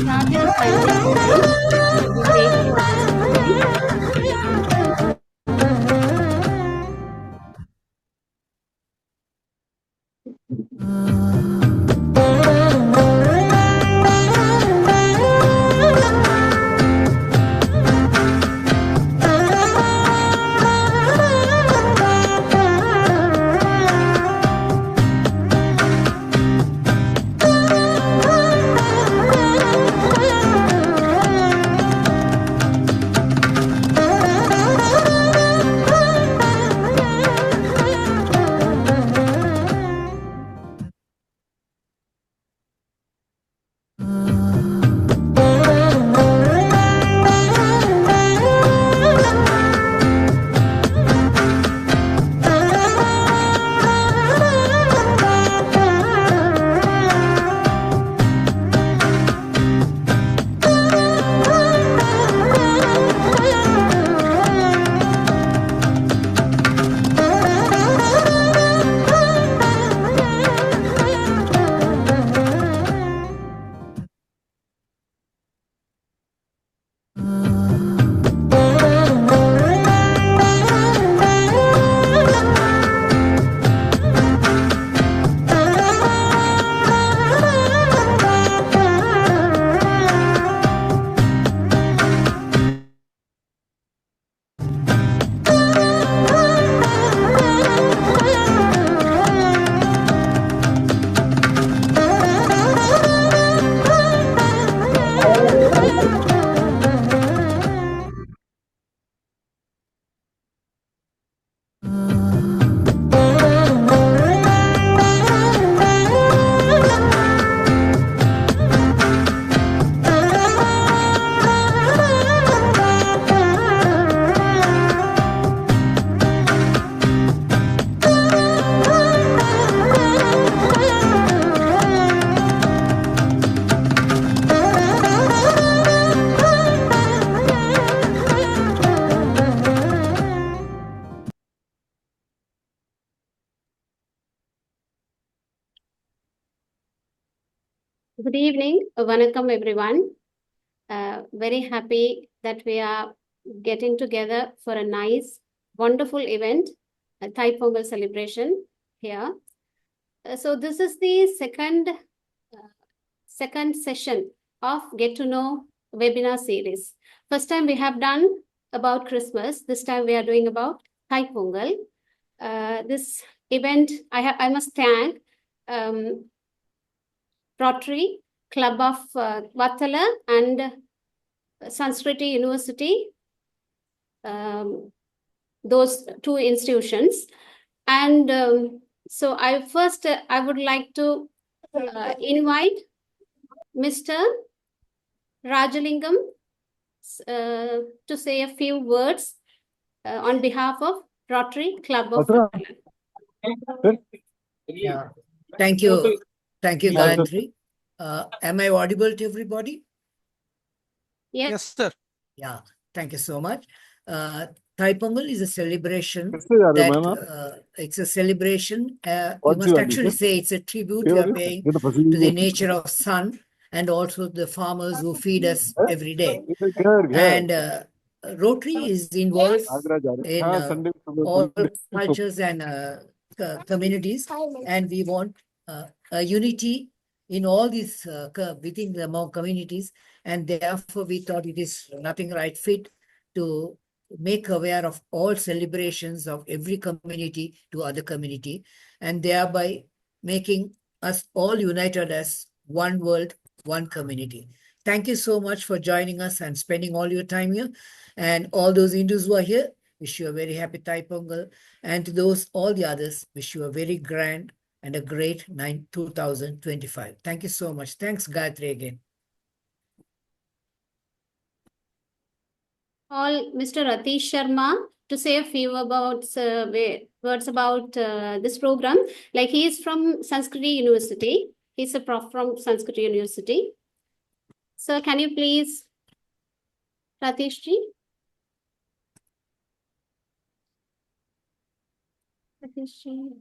charge of silence. We wait for this moment. Good evening, Vanakkam everyone. Very happy that we are getting together for a nice, wonderful event, a Thai Pongal celebration here. So this is the second session of Get to Know webinar series. First time we have done about Christmas. This time we are doing about Thai Pongal. This event, I must thank Rotary, Club of Wattala and Sanskriti University, those two institutions. And so I would like to invite Mr. Rajalingam to say a few words on behalf of Rotary Club of Wattala. Yeah. Thank you. Thank you, Gayatri. Am I audible to everybody? Yes, sir. Yeah. Thank you so much. Thai Pongal is a celebration that it's a celebration. We must actually say it's a tribute we are paying to the nature of sun and also the farmers who feed us every day. And Rotary is involved in all cultures and communities, and we want a unity in all these within the communities, and therefore we thought it is nothing right fit to make aware of all celebrations of every community to other community, and thereby making us all united as one world, one community. Thank you so much for joining us and spending all your time here. And all those Hindus who are here, wish you a very happy Thai Pongal. And to those, all the others, wish you a very grand and a great 2025. Thank you so much. Thanks, Gayatri, again. All Mr. Ratish Sharma to say a few about words about this program. Like he is from Sanskriti University. He's a prof from Sanskriti University. Sir, can you please, Ratish ji? Ratish ji.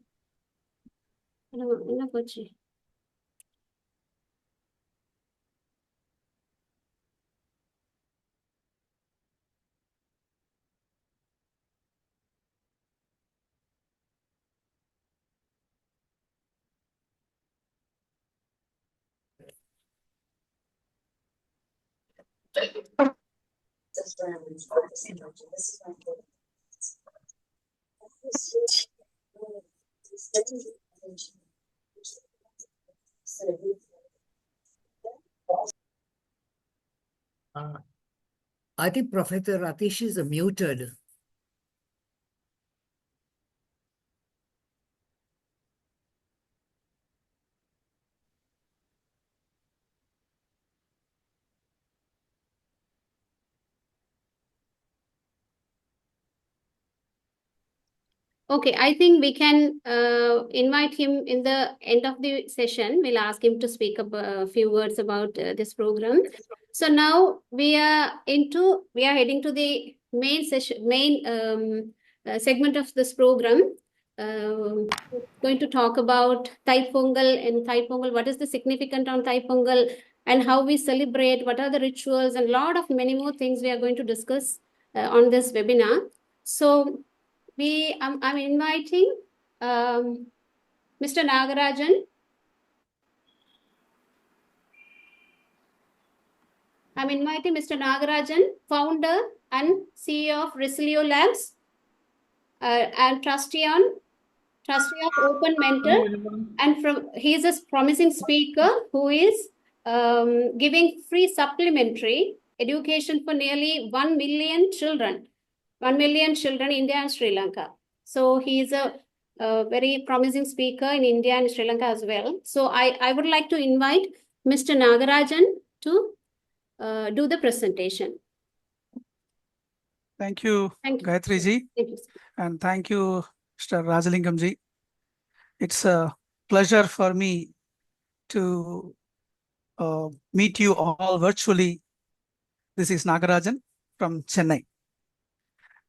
I think Professor Ratish is muted. Okay, I think we can invite him in the end of the session. We'll ask him to speak a few words about this program. So now we are heading to the main session, segment of this program. Going to talk about Thai Pongal and Thai Pongal. What is the significance on Thai Pongal and how we celebrate? What are the rituals and many more things we are going to discuss on this webinar. So I'm inviting Mr. Nagarajan. I'm inviting Mr. Nagarajan, founder and CEO of Resileo Labs, and trustee of Openmentor, and he is a promising speaker who is giving free supplementary education for nearly 1 million children. 1 million children in India and Sri Lanka. So he is a very promising speaker in India and Sri Lanka as well. So I would like to invite Mr. Nagarajan to do the presentation. Thank you, Gayatri ji. Thank you. And thank you, Mr. Rajalingam ji. It's a pleasure for me to meet you all virtually. This is Nagarajan from Chennai.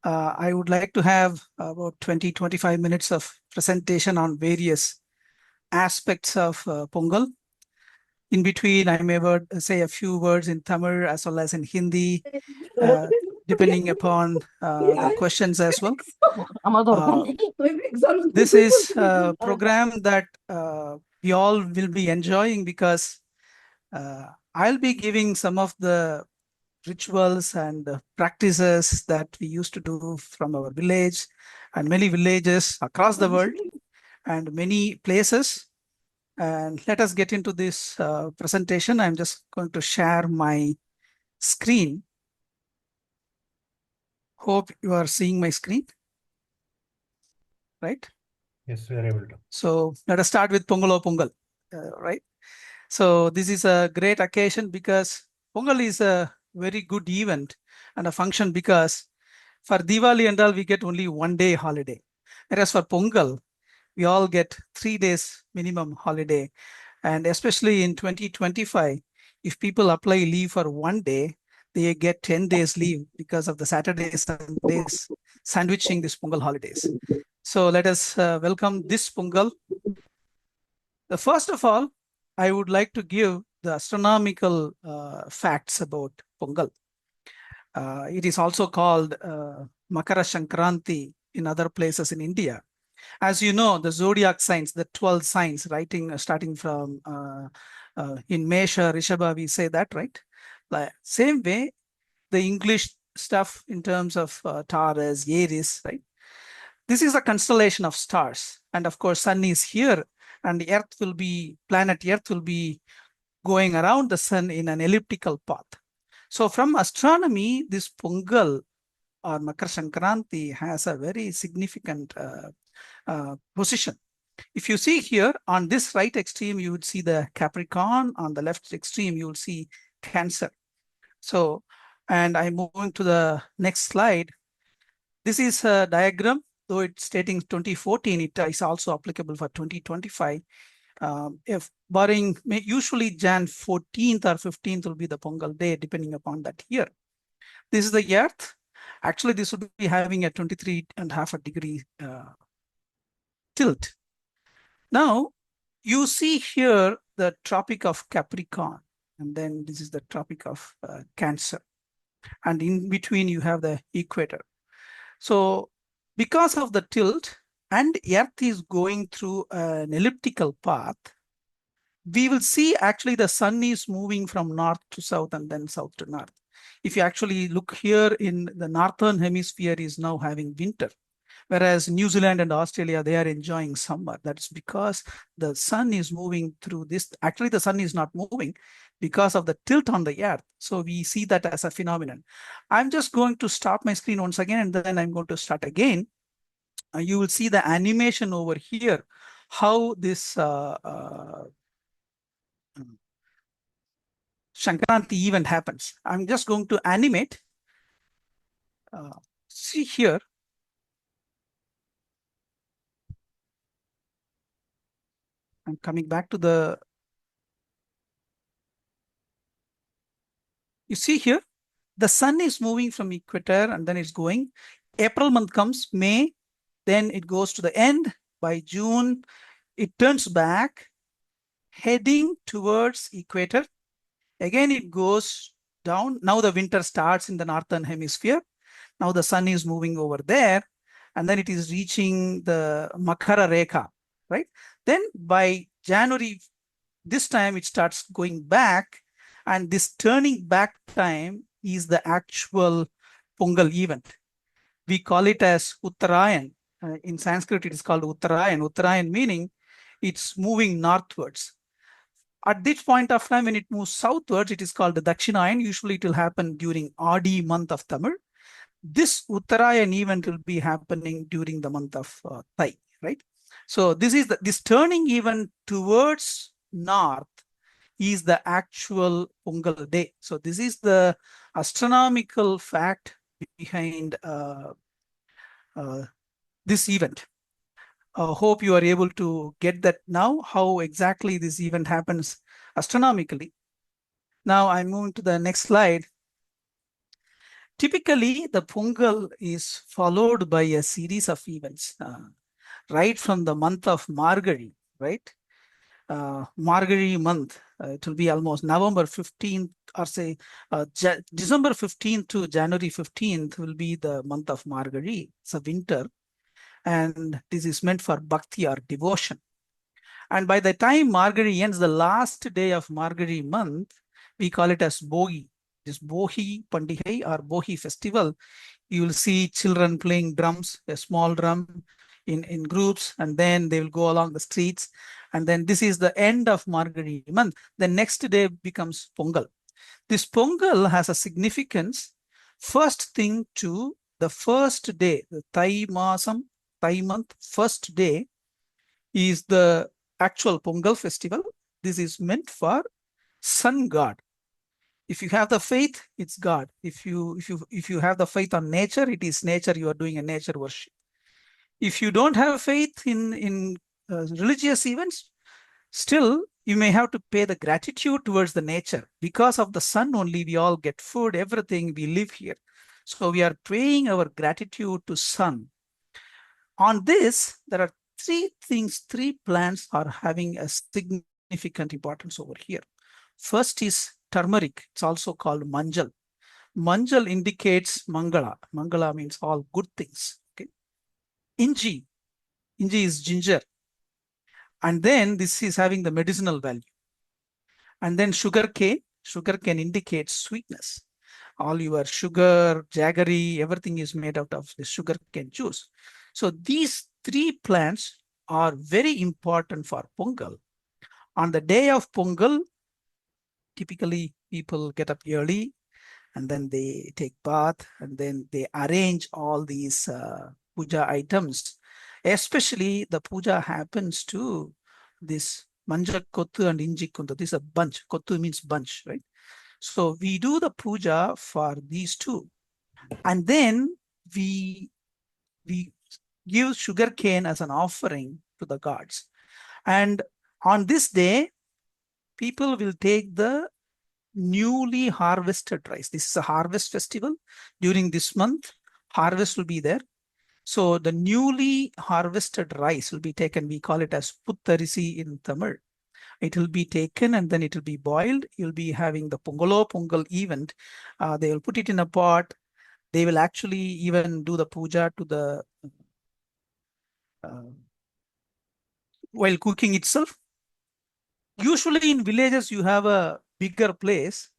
I would like to have about 20-25 minutes of presentation on various aspects of Pongal. In between, I may say a few words in Tamil as well as in Hindi, depending upon the questions as well. This is a program that we all will be enjoying because I'll be giving some of the rituals and practices that we used to do from our village and many villages across the world and many places. And let us get into this presentation. I'm just going to share my screen. Hope you are seeing my screen, right? Yes, we are able to. So let us start with Pongal, right? So this is a great occasion because Pongal is a very good event and a function because for Diwali and all, we get only 1 day holiday. Whereas for Pongal, we all get 3 days minimum holiday. And especially in 2025, if people apply leave for 1 day, they get 10 days leave because of the Saturdays and Sundays sandwiching these Pongal holidays. So let us welcome this Pongal. First of all, I would like to give the astronomical facts about Pongal. It is also called Makara Sankranti in other places in India. As you know, the zodiac signs, the 12 signs, starting from in Mesha, Rishabha, we say that, right? Like, same way, the English stuff in terms of Taurus, Aries, right? This is a constellation of stars. And of course, Sun is here and the planet Earth will be going around the Sun in an elliptical path. So from astronomy, this Pongal or Makar Sankranti has a very significant position. If you see here on this right extreme, you would see the Capricorn. On the left extreme, you will see Cancer. So, and I'm moving to the next slide. This is a diagram, though it's stating 2014, it is also applicable for 2025. If barring, usually Jan 14th or 15th will be the Pongal day, depending upon that year. This is the Earth. Actually, this would be having a 23.5 degree tilt. Now, you see here the Tropic of Capricorn, and then this is the Tropic of Cancer. And in between, you have the equator. So because of the tilt and Earth is going through an elliptical path, we will see actually the Sun is moving from north to south and then south to north. If you actually look here in the northern hemisphere is now having winter, whereas New Zealand and Australia, they are enjoying summer. That's because the sun is moving through this. Actually, the sun is not moving because of the tilt on the earth. So we see that as a phenomenon. I'm just going to stop my screen once again, and then I'm going to start again. You will see the animation over here, how this Shankaranti event happens. I'm just going to animate. See here. I'm coming back to the. You see here, the sun is moving from equator and then it's going. April month comes, May, then it goes to the end. By June, it turns back, heading towards equator. Again, it goes down. Now the winter starts in the northern hemisphere. Now the sun is moving over there, and then it is reaching the Makara Rekha, right? Then by January, this time it starts going back, and this turning back time is the actual Pongal event. We call it as Uttarayan. In Sanskrit, it is called Uttarayan. Uttarayan meaning it's moving northwards. At this point of time, when it moves southwards, it is called the Dakshinayan. Usually it will happen during Adi month of Tamil. This Uttarayan event will be happening during the month of Thai, right? So this is this turning event towards north is the actual Pongal day. So this is the astronomical fact behind this event. Hope you are able to get that now, how exactly this event happens astronomically. Now I'm moving to the next slide. Typically, the Pongal is followed by a series of events, right from the month of Margari, right? Margari month, it will be almost November 15th, or say December 15th to January 15th will be the month of Margari. It's a winter. And this is meant for bhakti or devotion. And by the time Margari ends, the last day of Margari month, we call it as Bogi. This Bohi Pandigai or Bohi festival, you will see children playing drums, a small drum in groups, and then they will go along the streets. And then this is the end of Margari month. The next day becomes Pongal. This Pongal has a significance. First thing to the first day, the Thai month, first day is the actual Pongal festival. This is meant for sun god. If you have the faith, it's God. If you have the faith on nature, it is nature. You are doing a nature worship. If you don't have faith in religious events, still you may have to pay the gratitude towards the nature. Because of the sun only, we all get food, everything, we live here. So we are paying our gratitude to sun. On this, there are three plants are having a significant importance over here. First is turmeric. It's also called manjal. Manjal indicates mangala. Mangala means all good things. Okay. Inji is ginger. And then this is having the medicinal value. And then sugarcane indicates sweetness. All your sugar, jaggery, everything is made out of the sugarcane juice. So these three plants are very important for Pongal. On the day of Pongal, typically people get up early and then they take bath and then they arrange all these puja items. Especially the puja happens to this manja kottu and inji kundu. This is a bunch. Kottu means bunch, right? So we do the puja for these two. And then we give sugarcane as an offering to the gods. And on this day, people will take the newly harvested rice. This is a harvest festival. During this month, harvest will be there. So the newly harvested rice will be taken. We call it as puttarisi in Tamil. It will be taken and then it will be boiled. You'll be having the Pongal event. They will put it in a pot. They will actually even do the puja to the while cooking itself. Usually in villages, you have a bigger place.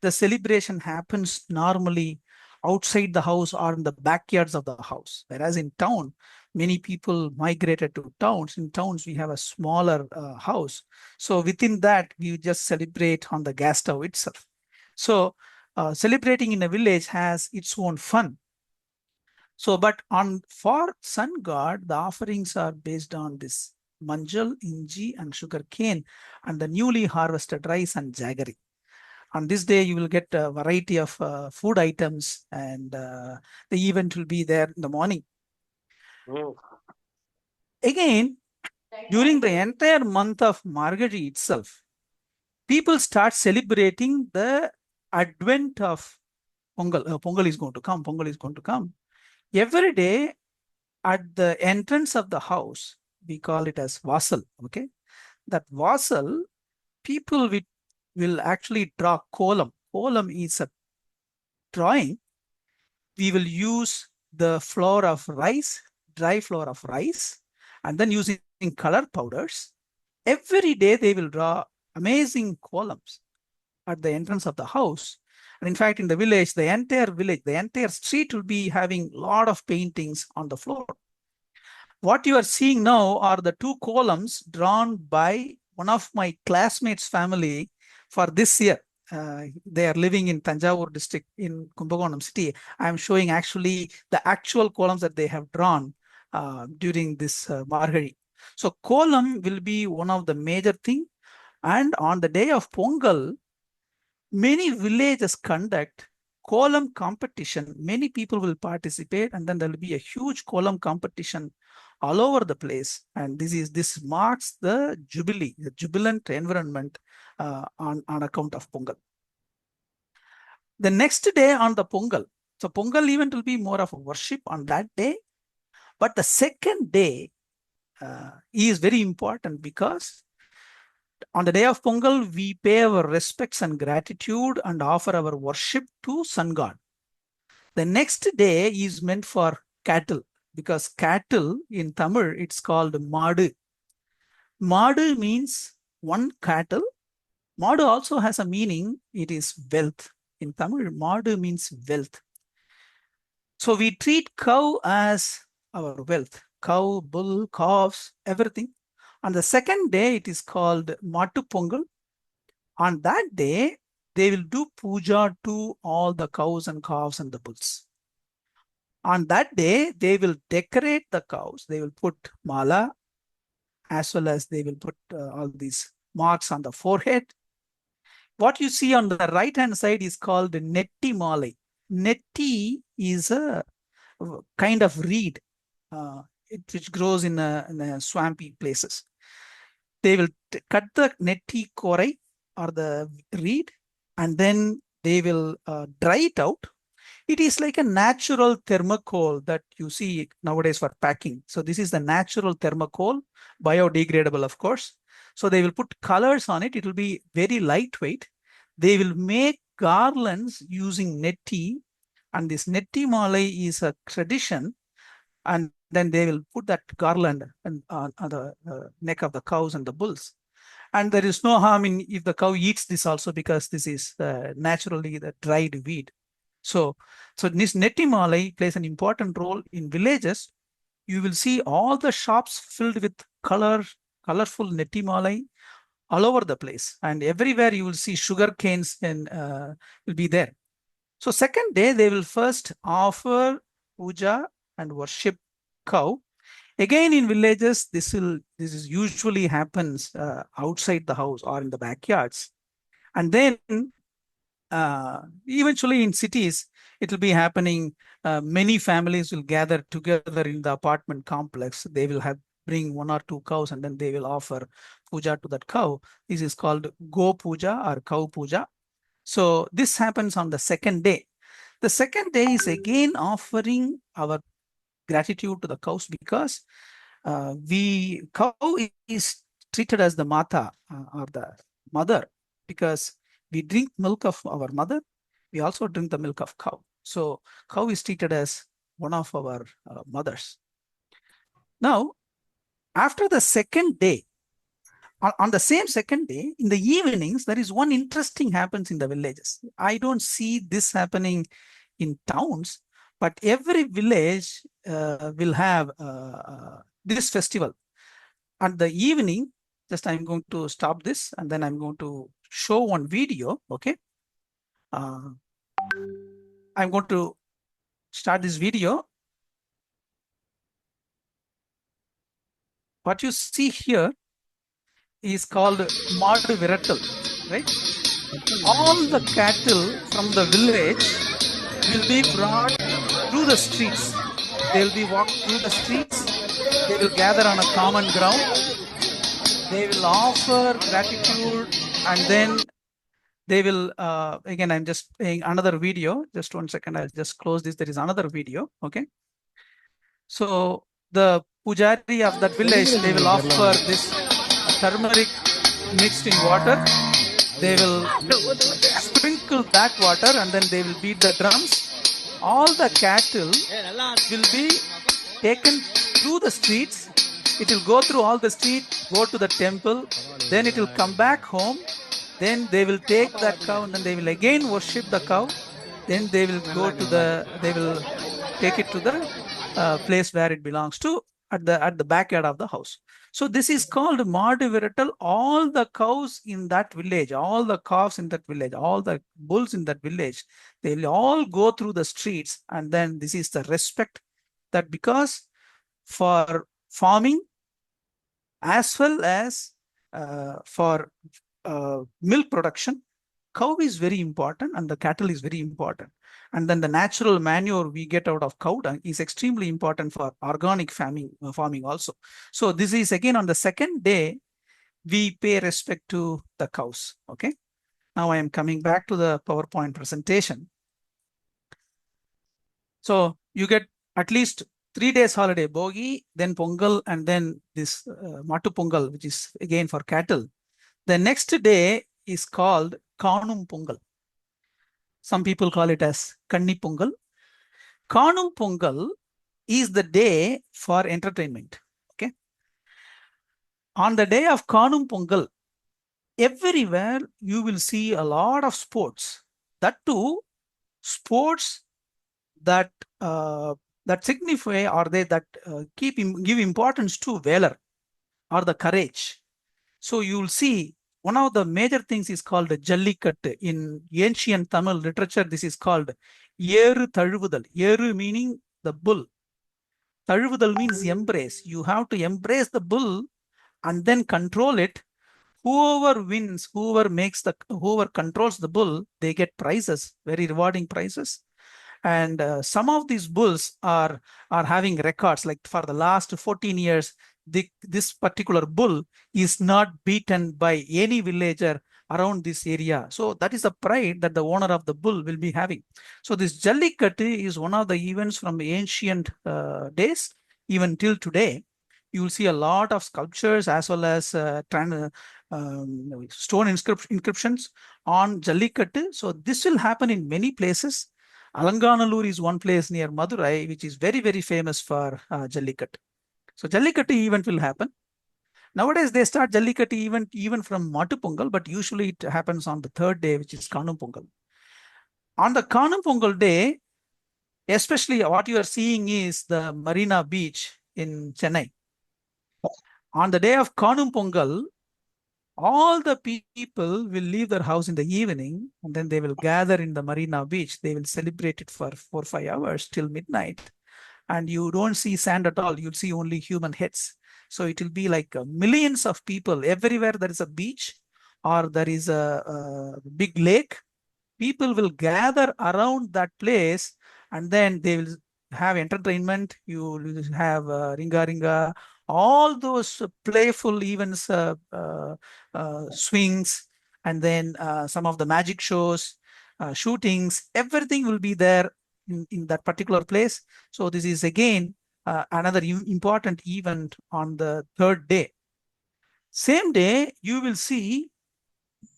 the celebration happens normally outside the house or in the backyards of the house. Whereas in town, many people migrated to towns. In towns, we have a smaller house. So within that, we just celebrate on the gas stove itself. So celebrating in a village has its own fun. So, but for sun god, the offerings are based on this manjal, inji, and sugar cane, and the newly harvested rice and jaggery. On this day, you will get a variety of food items, and the event will be there in the morning. Again, during the entire month of Margazhi itself, people start celebrating the advent of Pongal. Pongal is going to come. Pongal is going to come. Every day at the entrance of the house, we call it as Vassal. Okay, that Vassal, people will actually draw kolam. Kolam is a drawing. We will use the flour of rice, dry flour of rice, and then using color powders. Every day they will draw amazing columns at the entrance of the house. And in fact, in the village, the entire street will be having a lot of paintings on the floor. What you are seeing now are the two columns drawn by one of my classmates' family for this year. They are living in Tanjavur district in Kumbakonam city. I am showing actually the actual columns that they have drawn during this Margazhi. So kolam will be one of the major thing. And on the day of Pongal, many villages conduct kolam competition. Many people will participate, and then there will be a huge kolam competition all over the place. And this marks the jubilee, the jubilant environment on account of Pongal. The next day on the Pongal, so Pongal event will be more of a worship on that day. But the second day is very important because on the day of Pongal, we pay our respects and gratitude and offer our worship to Sun God. The next day is meant for cattle, because cattle in Tamil, it's called Madu. Madu means one cattle. Madu also has a meaning, it is wealth. In Tamil, Madu means wealth. So we treat cow as our wealth. Cow, bull, calves, everything. On the second day, it is called Matu Pongal. On that day, they will do puja to all the cows and calves and the bulls. On that day, they will decorate the cows. They will put mala, as well as they will put all these marks on the forehead. What you see on the right-hand side is called netti malai. Netti is a kind of reed which grows in swampy places. They will cut the netti korai or the reed, and then they will dry it out. It is like a natural thermocol that you see nowadays for packing. So this is the natural thermocol, biodegradable, of course. So they will put colors on it. It will be very lightweight. They will make garlands using netti, and this netti malai is a tradition. And then they will put that garland on the neck of the cows and the bulls. And there is no harm in if the cow eats this also, because this is naturally the dried weed. So this netti malai plays an important role in villages. You will see all the shops filled with colorful netti malai all over the place, and everywhere you will see sugar canes and will be there. So second day they will first offer puja and worship cow. Again, in villages, this is usually happens outside the house or in the backyards, and then eventually in cities it will be happening. Many families will gather together in the apartment complex. They will bring one or two cows, and then they will offer puja to that cow. This is called go puja or cow puja. So this happens on the second day. The second day is again offering our gratitude to the cows, because cow is treated as the mata or the mother, because we drink milk of our mother. We also drink the milk of cow. So cow is treated as one of our mothers. Now, after the second day, On the same second day, in the evenings, there is one interesting happens in the villages. I don't see this happening in towns, but every village will have this festival. At the evening, just I'm going to stop this and then I'm going to show one video. Okay. I'm going to start this video. What you see here is called Madu Virattal, right? All the cattle from the village will be brought through the streets. They will be walked through the streets. They will gather on a common ground. They will offer gratitude, and then they will, again, I'm just playing another video. Just 1 second, I'll just close this. There is another video, okay? So the pujari of that village, they will offer this turmeric mixed in water. They will sprinkle that water and then they will beat the drums. All the cattle will be taken through the streets. It will go through all the street, go to the temple, then it will come back home. Then they will take that cow and then they will again worship the cow. Then they will go to they will take it to the place where it belongs to at the backyard of the house. So this is called Madu Virattal. All the cows in that village, all the calves in that village, all the bulls in that village, they will all go through the streets. And then this is the respect that because for farming as well as for milk production, cow is very important and the cattle is very important. And then the natural manure we get out of cow dung is extremely important for organic farming also. So this is again on the second day, we pay respect to the cows. Okay. Now I am coming back to the PowerPoint presentation. So you get at least 3 days holiday, Bogi, then Pongal, and then this Matu Pongal, which is again for cattle. The next day is called Kanum Pongal. Some people call it as Kanni Pongal. Kanum Pongal is the day for entertainment. Okay. On the day of Kanum Pongal, everywhere you will see a lot of sports. That too, sports that that signify or that give importance to valor or the courage. So you will see one of the major things is called Jallikattu. In ancient Tamil literature, this is called Yeru Tazhuvudal. Yeru meaning the bull. Tazhuvudal means embrace. You have to embrace the bull and then control it. Whoever wins, whoever controls the bull, they get prizes, very rewarding prizes. And some of these bulls are having records, like for the last 14 years, this particular bull is not beaten by any villager around this area. So that is the pride that the owner of the bull will be having. So this Jallikattu is one of the events from ancient days, even till today. You will see a lot of sculptures as well as stone inscriptions on Jallikattu. So this will happen in many places. Alanganallur is one place near Madurai, which is very, very famous for Jallikattu. So Jallikattu event will happen. Nowadays, they start Jallikattu event even from Matu Pongal, but usually it happens on the third day, which is Kanum Pongal. On the Kanum Pongal day, especially what you are seeing is the Marina Beach in Chennai. On the day of Kanum Pongal, all the people will leave their house in the evening and then they will gather in the Marina Beach. They will celebrate it for 4 or 5 hours till midnight. And you don't see sand at all. You'll see only human heads. So it will be like millions of people everywhere. There is a beach or there is a big lake. People will gather around that place and then they will have entertainment. You will have Ringa Ringa, all those playful events, swings, and then some of the magic shows, shootings, everything will be there in that particular place. So this is again another important event on the third day. Same day, you will see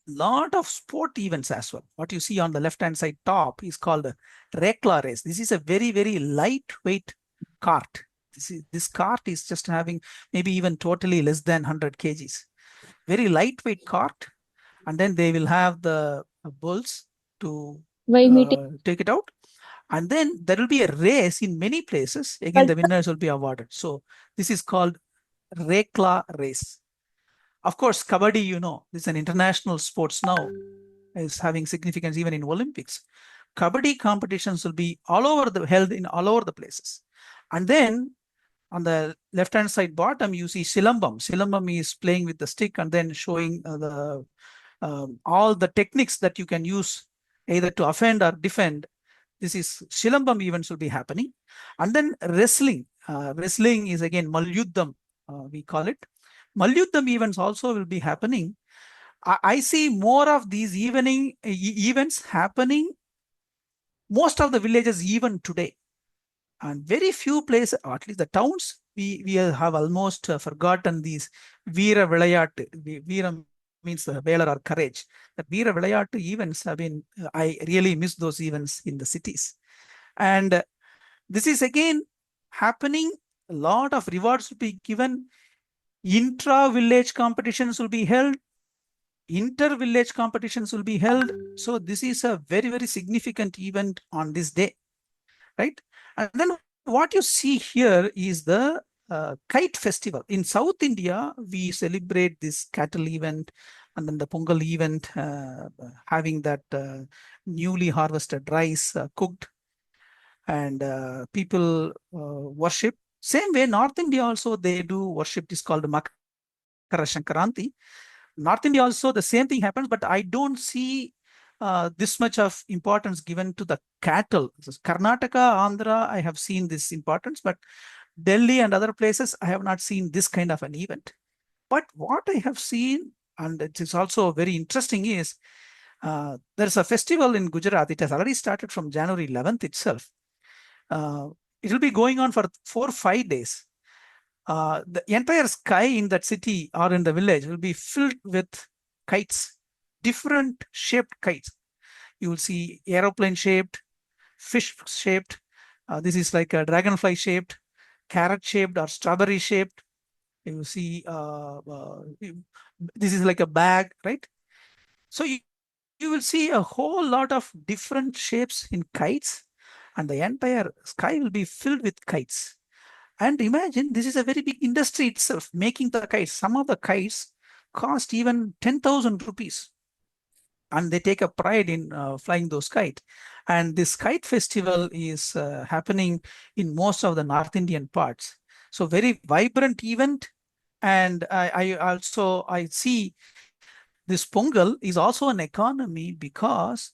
lot of sport events as well. What you see on the left-hand side top is called a Rekla race. This is a very, very lightweight cart. This cart is just having maybe even totally less than 100 kgs. very lightweight cart, and then they will have the bulls to take it out. And then there will be a race in many places. Again, the winners will be awarded. So this is called Rekla race. Of course, Kabaddi, you know, this is an international sports now, is having significance even in Olympics. Kabaddi competitions will be held in all over the places. And then on the left-hand side bottom, you see Silambam. Silambam is playing with the stick and then showing all the techniques that you can use either to offend or defend. This is Silambam events will be happening. And then wrestling. Wrestling is again Malyuddham, we call it. Malyuddham events also will be happening. I see more of these events happening most of the villages even today. And very few places, or at least the towns, we have almost forgotten these Veera Vilayattu. Veera means the valor or courage. The Veera Vilayattu events have been, I really miss those events in the cities. And this is again happening. A lot of rewards will be given. Intra-village competitions will be held. Inter-village competitions will be held. So this is a very, very significant event on this day, right? And then what you see here is the kite festival. In South India, we celebrate this cattle event and then the Pongal event, having that newly harvested rice cooked, and people worship. Same way, North India also, they do worship. It is called Nagarajan P. North India also, the same thing happens, but I don't see this much of importance given to the cattle. Karnataka, Andhra, I have seen this importance, but Delhi and other places, I have not seen this kind of an event. But what I have seen, and it is also very interesting, is there's a festival in Gujarat. It has already started from January 11th itself. It will be going on for 4 or 5 days. The entire sky in that city or in the village will be filled with kites, different shaped kites. You will see aeroplane shaped, fish shaped. This is like a dragonfly shaped, carrot shaped, or strawberry shaped. You will see this is like a bag, right? So you will see a whole lot of different shapes in kites, and the entire sky will be filled with kites. And imagine, this is a very big industry itself, making the kites. Some of the kites cost even 10,000 rupees. And they take a pride in flying those kites. And this kite festival is happening in most of the North Indian parts. So very vibrant event. And I see this Pongal is also an economy because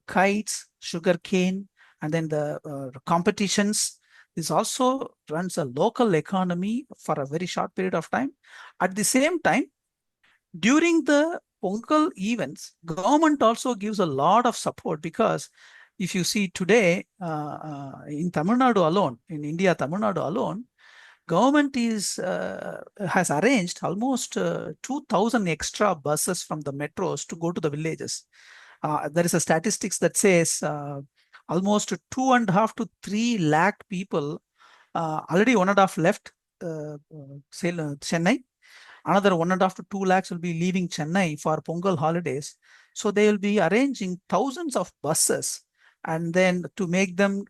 kites, sugarcane, and then the competitions. This also runs a local economy for a very short period of time. At the same time, during the Pongal events, government also gives a lot of support, because if you see today in Tamil Nadu alone, in India, Tamil Nadu alone, government has arranged almost 2,000 extra buses from the metros to go to the villages. There is a statistics that says almost 2.5 to 3 lakh people, already 1.5 left Chennai. Another 1.5 to 2 lakhs will be leaving Chennai for Pongal holidays. So they will be arranging thousands of buses, and then to make them,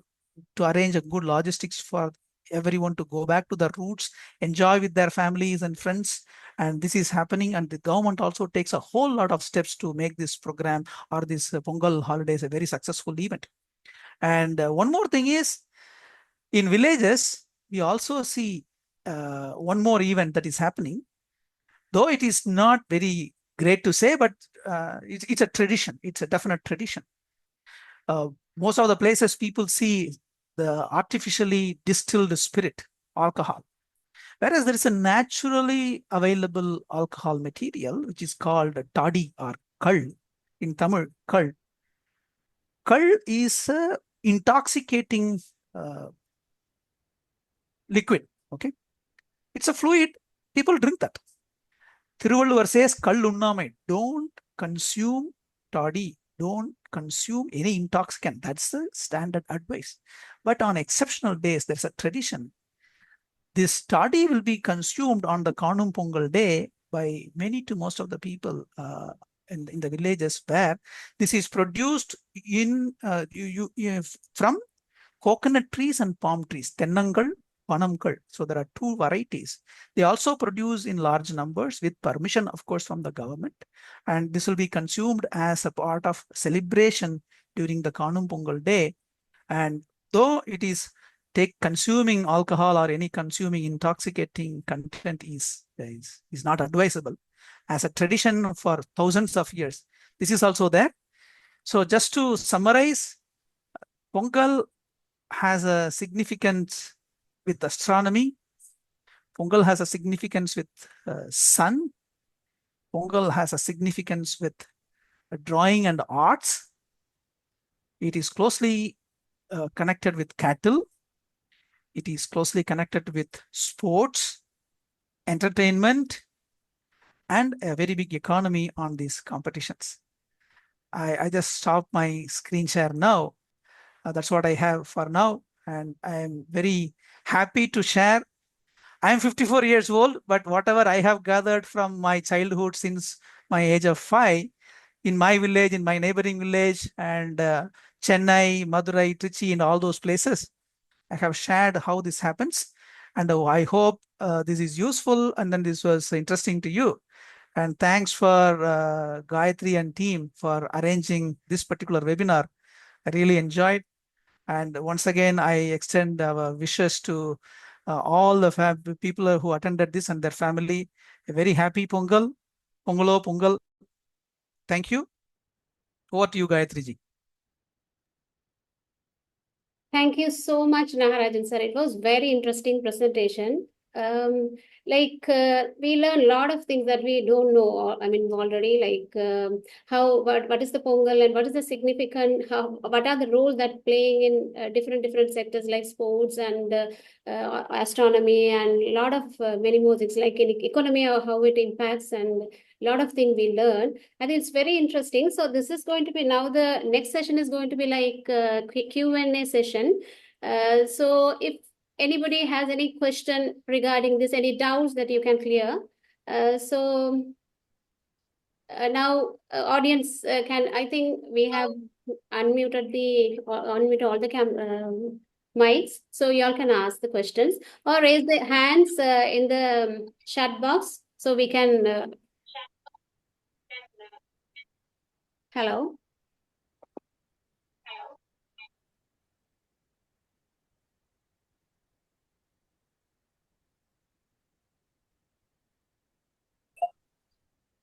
to arrange a good logistics for everyone to go back to their roots, enjoy with their families and friends. And this is happening, and the government also takes a whole lot of steps to make this program or this Pongal holidays a very successful event. And one more thing is, in villages, we also see one more event that is happening. Though it is not very great to say, but it's a tradition. It's a definite tradition. Most of the places people see the artificially distilled spirit, alcohol. Whereas there is a naturally available alcohol material, which is called toddy or kal. In Tamil, kal. Kal is a intoxicating liquid, okay? It's a fluid. People drink that. Thiruvalluvar says, kal unnamai, don't consume toddy, don't consume any intoxicant. That's the standard advice. But on exceptional days, there's a tradition. This toddy will be consumed on the Kanum Pongal day by many to most of the people in the villages, where this is produced in from coconut trees and palm trees, tennangal, panamkal. So there are two varieties. They also produce in large numbers with permission, of course, from the government. And this will be consumed as a part of celebration during the Kanum Pongal day. And though it is consuming alcohol or any consuming intoxicating content is not advisable, as a tradition for thousands of years, this is also there. So just to summarize, Pongal has a significance with astronomy. Pongal has a significance with sun. Pongal has a significance with drawing and arts. It is closely connected with cattle. It is closely connected with sports, entertainment, and a very big economy on these competitions. I just stop my screen share now. That's what I have for now. And I am very happy to share. I am 54 years old, but whatever I have gathered from my childhood since my age of 5, in my village, in my neighboring village, and Chennai, Madurai, Trichy, and all those places, I have shared how this happens. And I hope this is useful and then this was interesting to you. And thanks for Gayatri and team for arranging this particular webinar. I really enjoyed. And once again, I extend our wishes to all the people who attended this and their family. A very happy Pongal. Pongalo Pongal. Thank you. Over to you, Gayatri ji. Thank you so much, Nagarajan sir. It was very interesting presentation. We learn a lot of things that we don't know. I mean, already, what is the Pongal and what is the significant? What are the roles that playing in different sectors like sports and astronomy and a lot of many more things like in economy or how it impacts and a lot of things we learn. I think it's very interesting. So this is going to be now the next session is going to be like Q&A session. So if anybody has any question regarding this, any doubts that you can clear. Now audience I think we have unmuted all the mics, so y'all can ask the questions or raise the hands in the chat box so we can. Hello.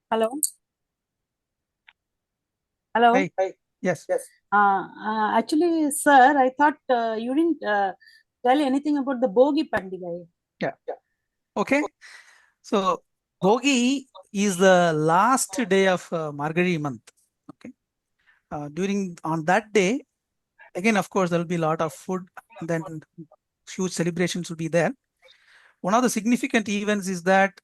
Hello. Hello. Hi. Hi. Yes. Yes. Actually, sir, I thought you didn't tell anything about the Bogi Pandigai. Yeah. Okay. So Bogi is the last day of Margazhi month. Okay. On that day, again, of course, there will be a lot of food. And then huge celebrations will be there. One of the significant events is that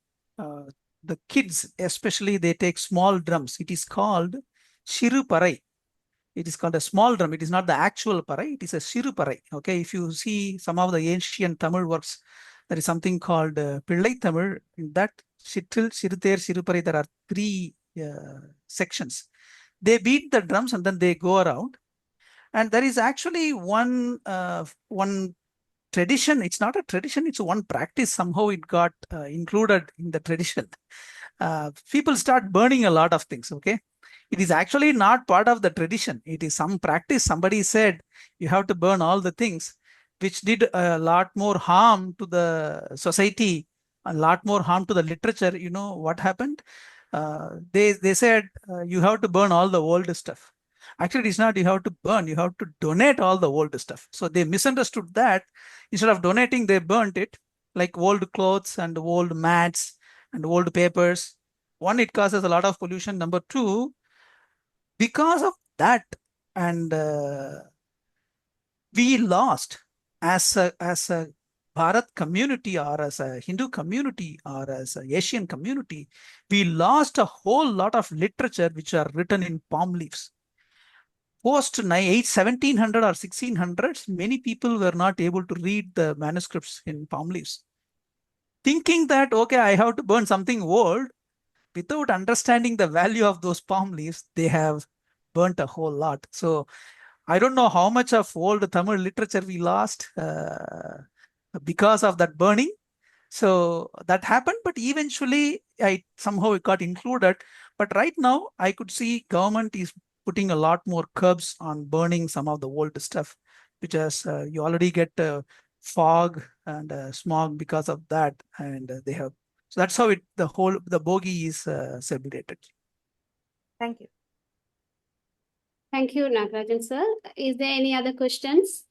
the kids, especially, they take small drums. It is called Shiru Parai. It is called a small drum. It is not the actual parai. It is a Shiru Parai. Okay. If you see some of the ancient Tamil works, there is something called Pillai Tamil. In that Shittil, Shiruther, Shiru Parai, there are 3 sections. They beat the drums and then they go around. And there is actually one tradition. It's not a tradition. It's one practice. Somehow it got included in the tradition. People start burning a lot of things. Okay. It is actually not part of the tradition. It is some practice. Somebody said you have to burn all the things, which did a lot more harm to the society, a lot more harm to the literature. You know what happened? They said you have to burn all the old stuff. Actually, it's not you have to burn, you have to donate all the old stuff. So they misunderstood that. Instead of donating, they burnt it, like old clothes and old mats and old papers. One, it causes a lot of pollution. Number 2, because of that, and we lost as a Bharat community or as a Hindu community or as an Asian community, we lost a whole lot of literature which are written in palm leaves. Post 1700 or 1600s, many people were not able to read the manuscripts in palm leaves. Thinking that, okay, I have to burn something old, without understanding the value of those palm leaves, they have burnt a whole lot. So I don't know how much of old Tamil literature we lost because of that burning. So that happened, but eventually somehow it got included. But right now I could see government is putting a lot more curbs on burning some of the old stuff, because you already get fog and smog because of that, and they have. So that's how the bogie is celebrated. Thank you. Thank you, Nagarajan sir. Is there any other questions?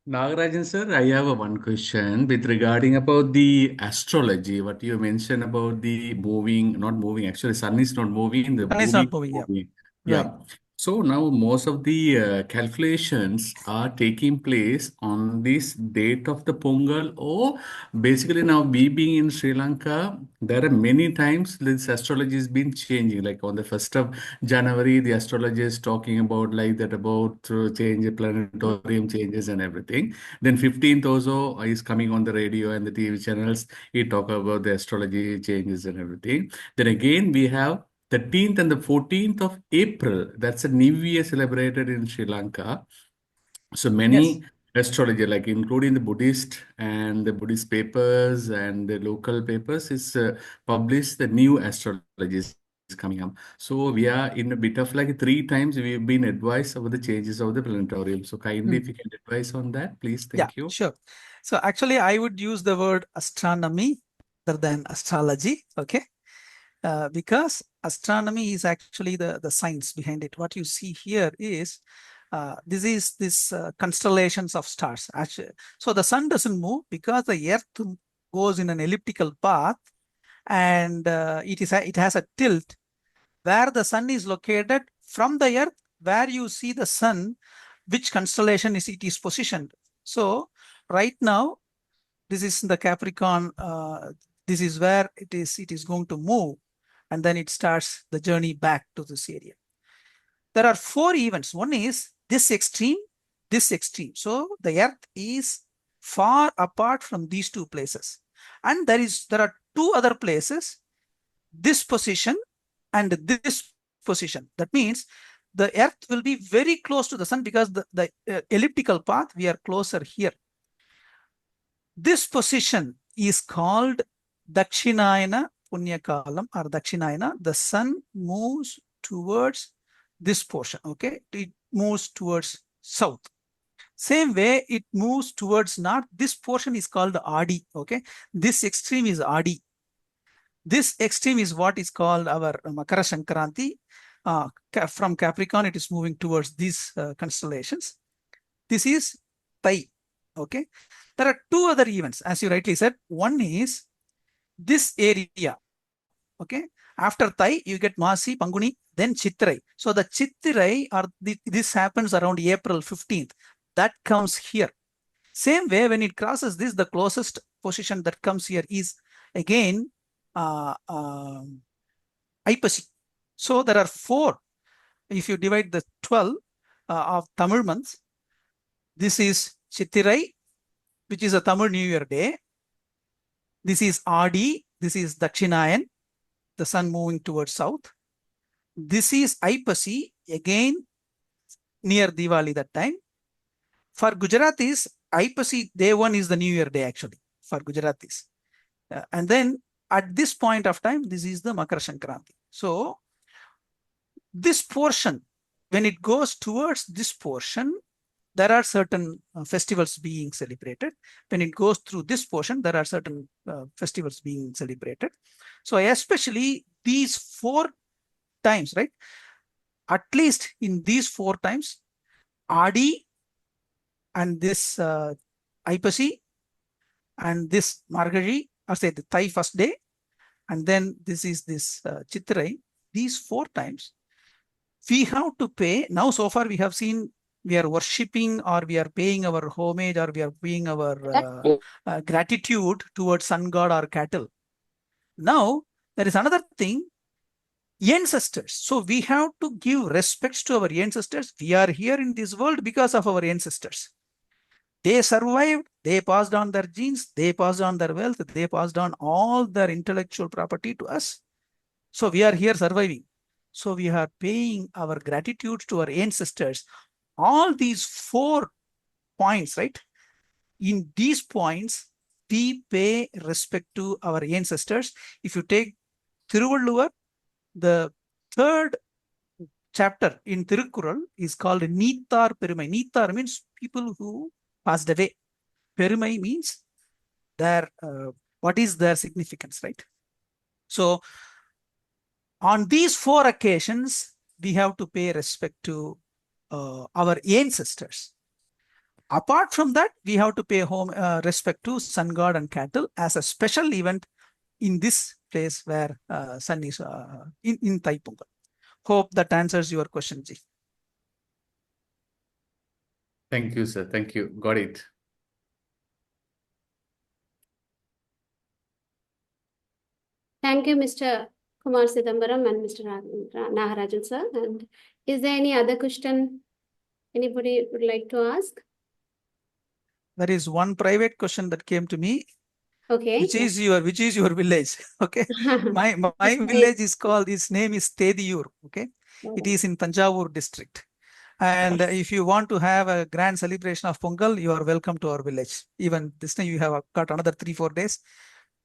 Nagarajan sir, I have one question with regarding about the astrology. What you mentioned about the not moving. Actually, sun is not moving. The Sun is not moving. Yeah. moving. Right. Yeah. So now most of the calculations are taking place on this date of the Pongal, or basically now we being in Sri Lanka, there are many times this astrology has been changing. Like on the 1st of January, the astrologer is talking about like that about change, planetarium changes and everything. Then 15th also is coming on the radio and the TV channels. He talk about the astrology changes and everything. Then again we have 13th and the 14th of April. That's a New Year celebrated in Sri Lanka. So many astrologer, like including the Buddhist and the Buddhist papers and the local papers, is published the new astrologies coming up. So we are in a bit of like 3 times we've been advised about the changes of the planetarium. So kindly, if you can advise on that, please. Thank you. Sure. So actually, I would use the word astronomy rather than astrology. Okay. Because astronomy is actually the science behind it. What you see here is this constellations of stars. Actually, so the sun doesn't move because the earth goes in an elliptical path, and it has a tilt where the sun is located from the earth, where you see the sun, which constellation it is positioned. So right now, this is the Capricorn. This is where it is going to move, and then it starts the journey back to this area. There are 4 events. One is this extreme, this extreme. So the earth is far apart from these 2 places. And there are 2 other places, this position and this position. That means the earth will be very close to the sun because the elliptical path, we are closer here. This position is called Dakshinayana Punyakalam or Dakshinayana. The sun moves towards this portion. Okay, it moves towards south. Same way it moves towards north. This portion is called Adi. Okay, this extreme is Adi. This extreme is what is called our Makara Sankranti. From Capricorn, it is moving towards these constellations. This is Thai. Okay, there are 2 other events, as you rightly said. One is this area. Okay, after Thai, you get Masi, Panguni, then Chitrai. So the Chitrai, this happens around April 15th. That comes here. Same way, when it crosses this, the closest position that comes here is again Aipasi. So there are 4. If you divide the 12 of Tamil months, this is Chittirai, which is a Tamil New Year day. This is Adi. This is Dakshinayan, the sun moving towards south. This is Aipasi, again near Diwali that time. For Gujaratis, Aipasi day 1 is the New Year day actually for Gujaratis. And then at this point of time, this is the Makara Sankranti. So this portion, when it goes towards this portion, there are certain festivals being celebrated. When it goes through this portion, there are certain festivals being celebrated. So especially these 4 times, right? At least in these 4 times, Adi and this Aipasi and this Margazhi, or say the Thai first day, and then this is this Chitrai. These 4 times, we have to pay. Now, so far we have seen we are worshipping, or we are paying our homage, or we are paying our gratitude towards sun god or cattle. Now, there is another thing, ancestors. So we have to give respects to our ancestors. We are here in this world because of our ancestors. They survived, they passed on their genes, they passed on their wealth, they passed on all their intellectual property to us. So we are here surviving. So we are paying our gratitude to our ancestors. All these 4 points, right? In these points, we pay respect to our ancestors. If you take Thiruvalluvar, the 3rd chapter in Tirukkural is called Neethar Perumai. Neethar means people who passed away. Perumai means their what is their significance, right? So on these 4 occasions, we have to pay respect to our ancestors. Apart from that, we have to pay respect to sun god and cattle as a special event in this place where sun is in Thai Pongal. Hope that answers your question, Ji. Thank you, sir. Thank you. Got it. Thank you, Mr. Kumar Sidambaram and Mr. Nagarajan, sir. And is there any other question anybody would like to ask? There is one private question that came to me. Okay. Which is your village? Okay. My village is called, its name is Tediyur. Okay. It is in Tanjavur district. And if you want to have a grand celebration of Pongal, you are welcome to our village. Even this time you have got another 3-4 days.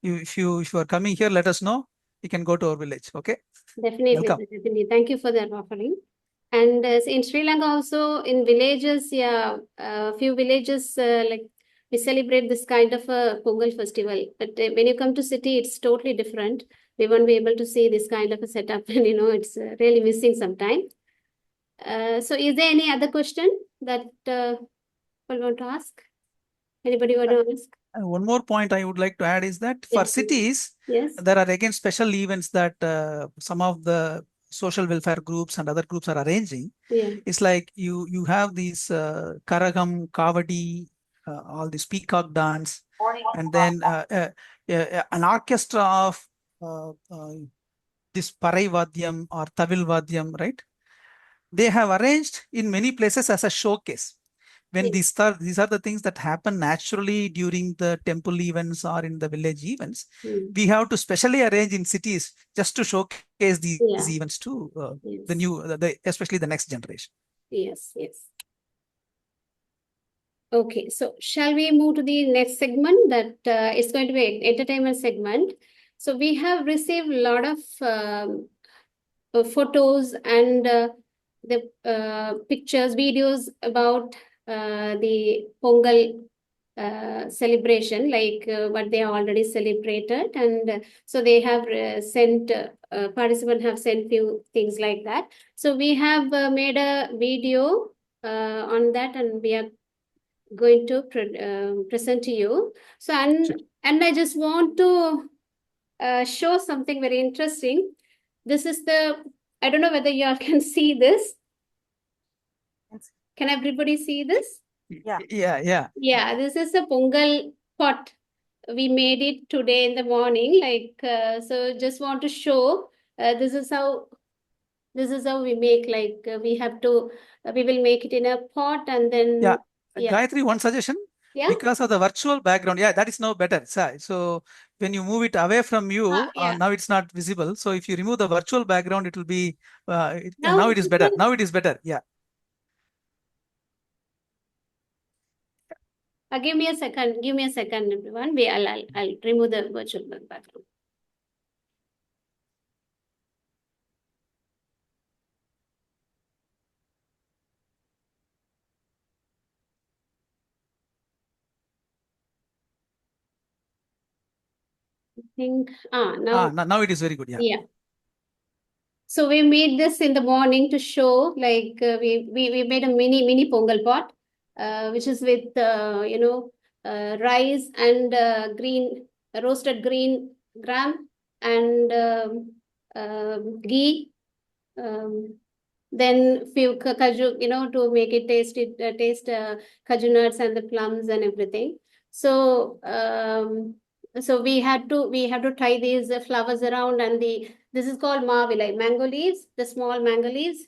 If you are coming here, let us know. You can go to our village. Okay. Definitely, definitely. Thank you for that offering. And in Sri Lanka also, in villages, yeah, a few villages like we celebrate this kind of a Pongal festival. But when you come to city, it's totally different. We won't be able to see this kind of a setup, and it's really missing sometime. So, is there any other question that people want to ask? Anybody want to ask? One more point I would like to add is that for cities, yes, there are again special events that some of the social welfare groups and other groups are arranging. Yeah. It's like you have these Karagam, Kavadi, all this peacock dance, and then an orchestra of this Parai Vadyam or Tavil Vadyam, right? They have arranged in many places as a showcase. When these are the things that happen naturally during the temple events or in the village events, we have to specially arrange in cities just to showcase these events to the new, especially the next generation. Yes, yes. Okay, so shall we move to the next segment that is going to be an entertainment segment. So we have received a lot of photos and the pictures, videos about the Pongal celebration, like what they have already celebrated. And so they have sent, participants have sent few things like that. So we have made a video on that, and we are going to present to you. So, and I just want to show something very interesting. This is I don't know whether you all can see this. Can everybody see this? Yeah. This is a Pongal pot. We made it today in the morning. So just want to show this is how we make. We will make it in a pot, and then Gayatri, one suggestion. Yeah. Because of the virtual background, that is now better. So when you move it away from you, now it's not visible. So if you remove the virtual background, it will be now it is better. Now it is better. Yeah. Give me a second. Give me a second, everyone. I'll remove the virtual background. I think now it is very good. Yeah. So we made this in the morning to show, like we made a mini Pongal pot, which is with rice and roasted green gram and ghee. Then few kaju, to make it taste kaju nuts and the plums and everything. So so we have to tie these flowers around, and this is called mavilai, mango leaves, the small mango leaves.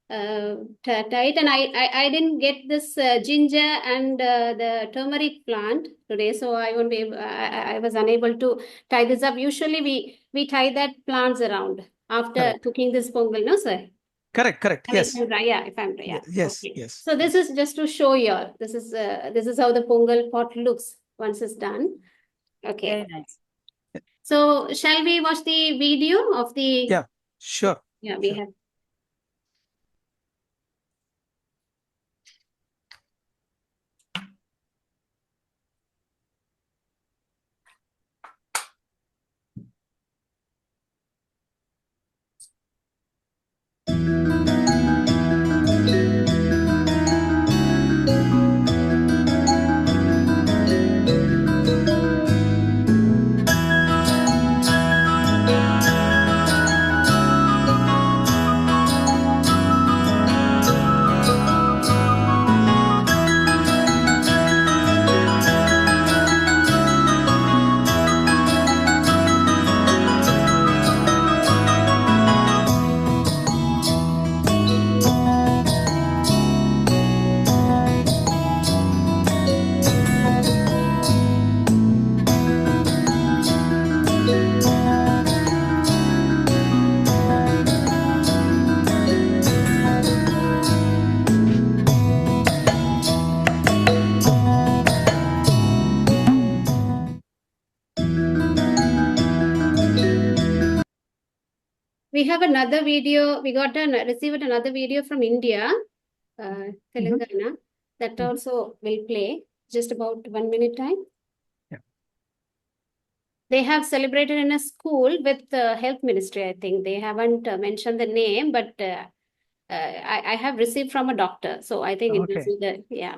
Tied, and I didn't get this ginger and the turmeric plant today, so I was unable to tie this up. Usually we tie that plants around. after cooking this pongal, no, sir? Correct. Yes. If I'm right, yeah, if I'm right, yeah. Yes. Okay. Yes. So this is just to show you all. This is how the pongal pot looks once it's done. Okay. Very nice. So shall we watch the video of the? Yeah. Sure. Yeah, we Sure. have. We have another video. We received another video from India, Telangana. That also will play just about 1 minute time. Yeah. They have celebrated in a school with the health ministry. I think they haven't mentioned the name, but I have received from a doctor. So I think it Okay. will be the, yeah.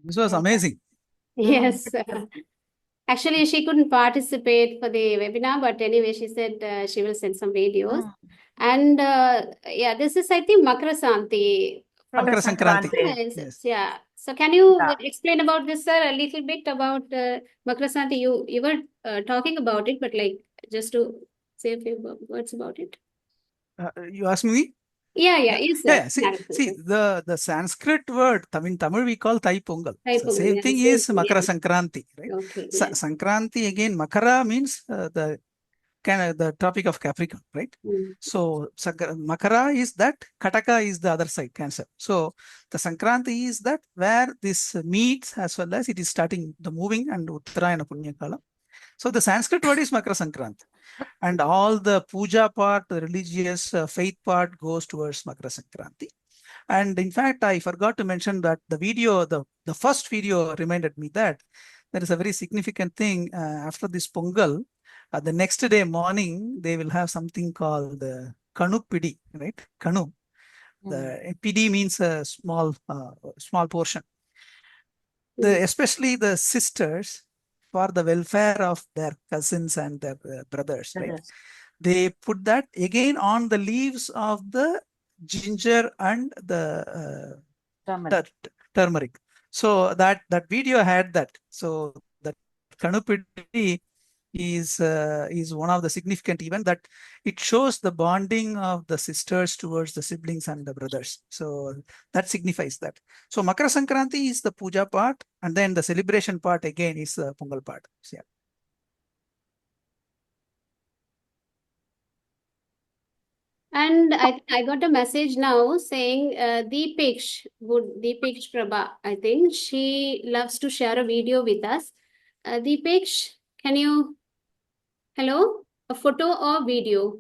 This was amazing. Yes. Actually, she couldn't participate for the webinar, but anyway, she said she will send some videos. And yeah, this is, I think, Makara Santi From Makara Sankranti. Yes. Yeah. So can you explain about this, sir, a little bit about Makara Sankranti? You were talking about it, but like just to say a few words about it. You asked me? Yeah, yes, sir. See, the Sanskrit word, in Tamil we call Thai Pongal. Pongal, same thing is Makara Sankranti, right? Okay. Sankranti again, Makara means the Tropic of Capricorn, right? So Makara is that, Kataka is the other side, Cancer. So the Sankranti is that where this meets as well as it is starting the moving and Uttarayana Punya Kala. So the Sanskrit word is Makara Sankranti. And all the puja part, the religious faith part goes towards Makara Sankranti. And in fact, I forgot to mention that the video, the first video reminded me that there is a very significant thing after this Pongal. The next day morning, they will have something called the Kanu Pidi, right? Kanu. The Pidi means a small portion. Especially the sisters, for the welfare of their cousins and their brothers, right? They put that again on the leaves of the ginger and the turmeric. So that video had that. So that Kanupidi is one of the significant event that it shows the bonding of the sisters towards the siblings and the brothers. So that signifies that. So Makara Sankranti is the puja part, and then the celebration part again is the Pongal part. So, yeah. And I got a message now saying Deepiksh Prabha, I think she loves to share a video with us. Deepiksh, can you, hello, a photo or video?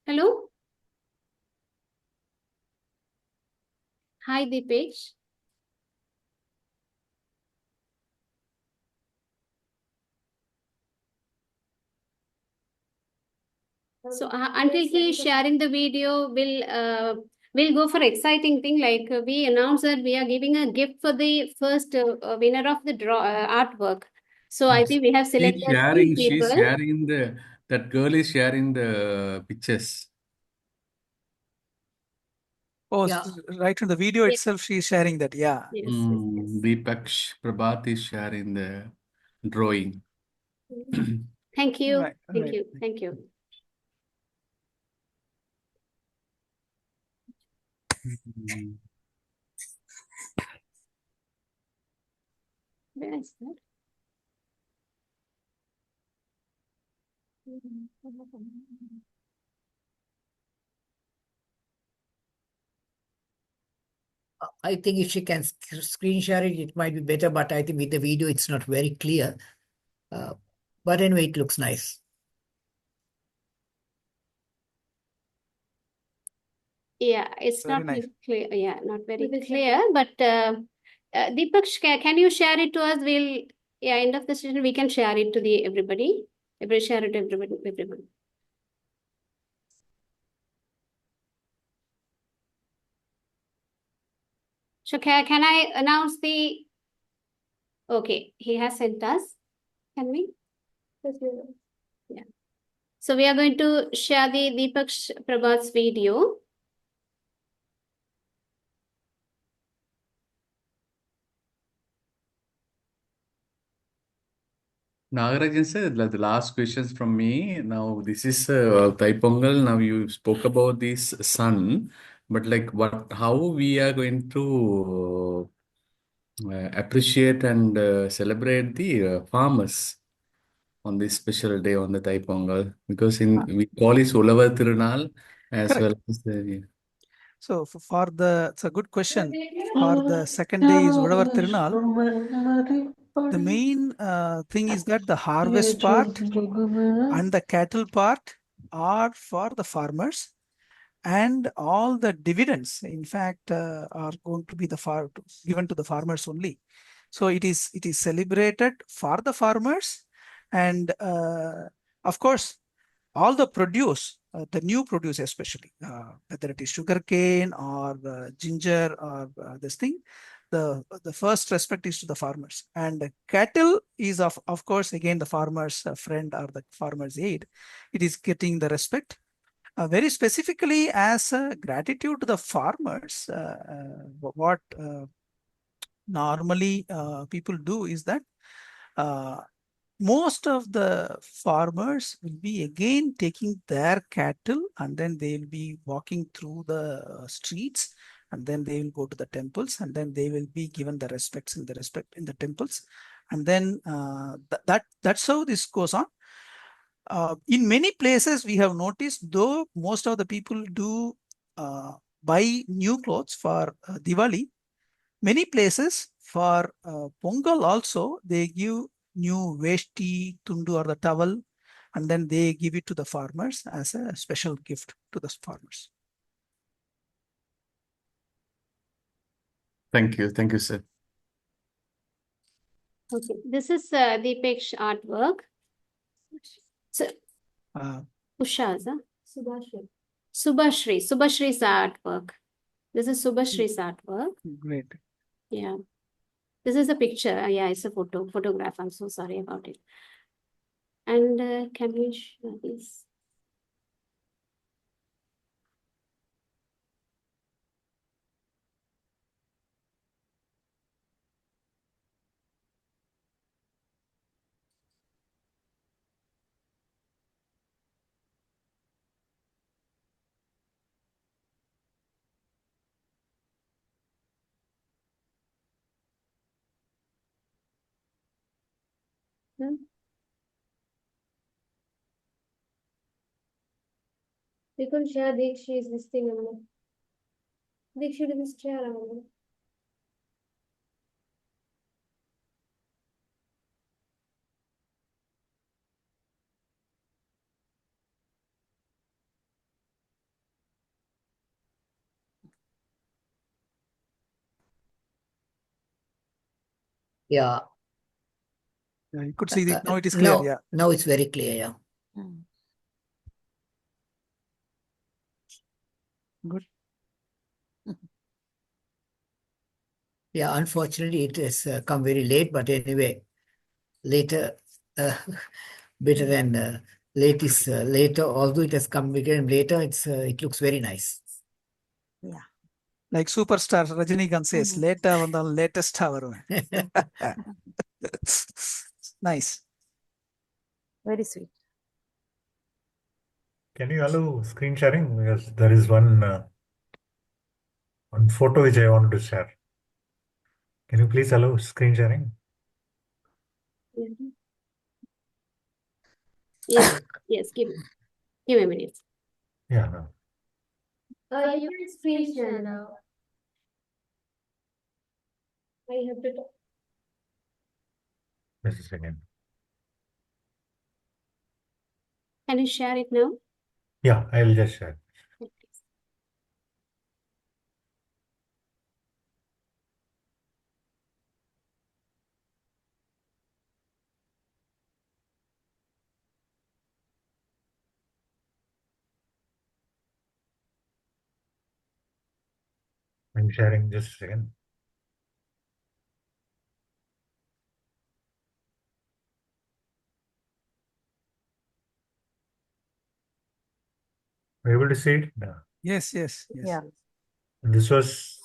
Hello? Hi, Deepiksh. So until he is sharing the video, we'll go for exciting thing, like we announced that we are giving a gift for the first winner of the artwork. So I think we have selected three people. She's sharing that girl is sharing the pictures. Oh, yeah. Right in the video itself, she is sharing that. Yeah. Yes. Deepaksh Prabhat is sharing the drawing. Thank you. Right. Thank you. Where is that? I think if she can screen share it, it might be better, but I think with the video, it's not very clear. But anyway, it looks nice. Yeah, it's very not nice. Clear. Yeah, not very clear. But Deepaksh, can you share it to us? We'll, end of the session, we can share it to everybody. Share it to everyone. So can I announce the? Okay, he has sent us. Can we? Yeah. So we are going to share the Deepaksh Prabhat's video. Nagarajan sir, the last questions from me. Now, this is Thai Pongal. Now, you spoke about this sun, but like how we are going to appreciate and celebrate the farmers on this special day on the Thai Pongal, because we call it Ulavar Tirunal as Correct. well as the. So it's a good question. For the second day is Ulavar Tirunal. The main thing is that the harvest part and the cattle part are for the farmers, and all the dividends, in fact, are going to be given to the farmers only. So it is celebrated for the farmers, and of course, all the produce, the new produce especially, whether it is sugarcane or ginger or this thing, the first respect is to the farmers. And cattle is of course again the farmer's friend or the farmer's aid. It is getting the respect. very specifically as a gratitude to the farmers, what normally people do is that most of the farmers will be again taking their cattle and then they will be walking through the streets, and then they will go to the temples, and then they will be given the respect in the temples, and then that's how this goes on. In many places we have noticed, though most of the people do buy new clothes for Diwali, many places for Pongal also they give new veshti, tundu or the towel, and then they give it to the farmers as a special gift to the farmers. Thank you, sir. Okay, this is Deepek's artwork. So, Usha's, Subhashri's artwork. This is Subhashri's artwork. Great. Yeah. This is a picture. Yeah, it's a photograph. I'm so sorry about it. And can we show this? We could share Dikshi's this thing. Dikshi didn't share. Yeah. You could see it. Now it is clear. No, Yeah. now it's very clear. Yeah. Good. Yeah, unfortunately, it has come very late, but anyway, later, better than late is later. Although it has come again later, it looks very nice. Yeah. Like superstar Rajinikanth says, later on the latest hour. Nice. Very sweet. Can you allow screen sharing? Because there is one photo which I wanted to share. Can you please allow screen sharing? Yes, give me a minute. Yeah, no. You can screen share now. I have to talk. Just a second. Can you share it now? Yeah, I'll just share. I'm sharing just a second. Are you able to see it? No. Yes. Yeah. This was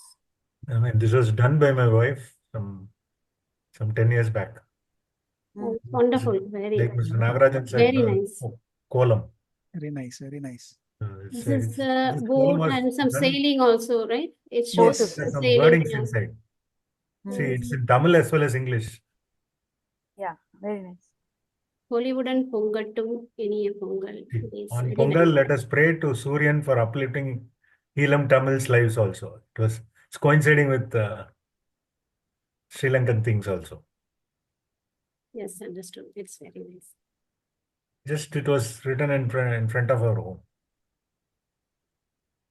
done by my wife some 10 years back. Oh, wonderful. Very Like Mr. Nagarajan said, very nice. column. Very nice. Very nice. This is this boat column was and some done- sailing also, right? It Yes, shows there's some sailing. wordings Yeah. inside. See, it's in Tamil as well as English. Yeah. Very nice. Hollywood Pongattum Iniya Pongal. It's On very Pongal, nice. let us pray to Suryan for uplifting Elam Tamil's lives also. It's coinciding with Sri Lankan things also. Yes, understood. It's very nice. Just it was written in front of our home.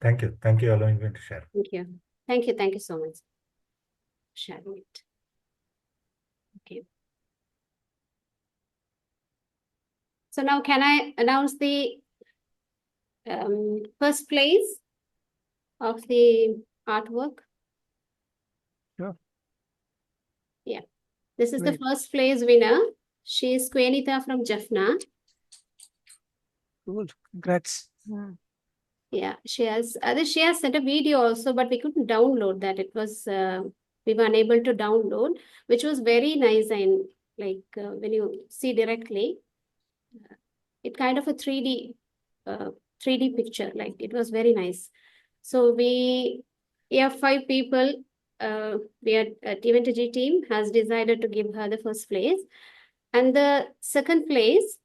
Thank you. Thank you for allowing me to share. Thank you. Thank you. Thank you so much. Sharing it. Okay. So now can I announce the first place of the artwork? Sure. Yeah. This is Great. the first place winner. She is Kuvenitha from Jaffna. Cool. Congrats. Yeah, she has sent a video also, but we couldn't download that. It was we were unable to download, which was very nice. And like when you see directly, it kind of a 3D picture. Like it was very nice. So we have 5 people. We at EVENTOG team has decided to give her the first place, and the second place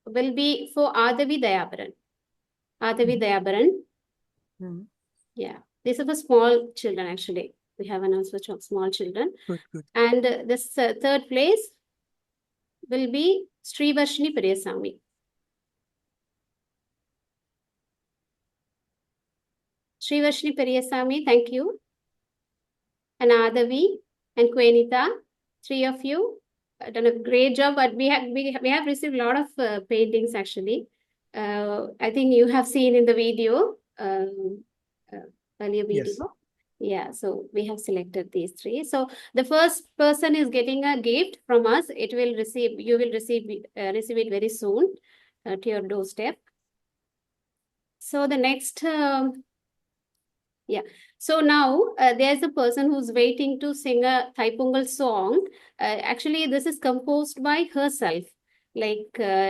will be for Aathavy Thayaparan. Aathavy Thayaparan. Yeah, these are for small children actually. We have announced for small children. Good. And this third place will be Shrivarshini Periyasamy. Shrivarshini Periyasamy, thank you. And Aathavy and Kuvenitha, 3 of you done a great job. But we have received a lot of paintings actually. I think you have seen in the video, earlier video. Yes. Yeah, so we have selected these 3. So the first person is getting a gift from us. You will receive it very soon to your doorstep. So the next, yeah. So now there's a person who's waiting to sing a Thai Pongal song. Actually, this is composed by herself. Like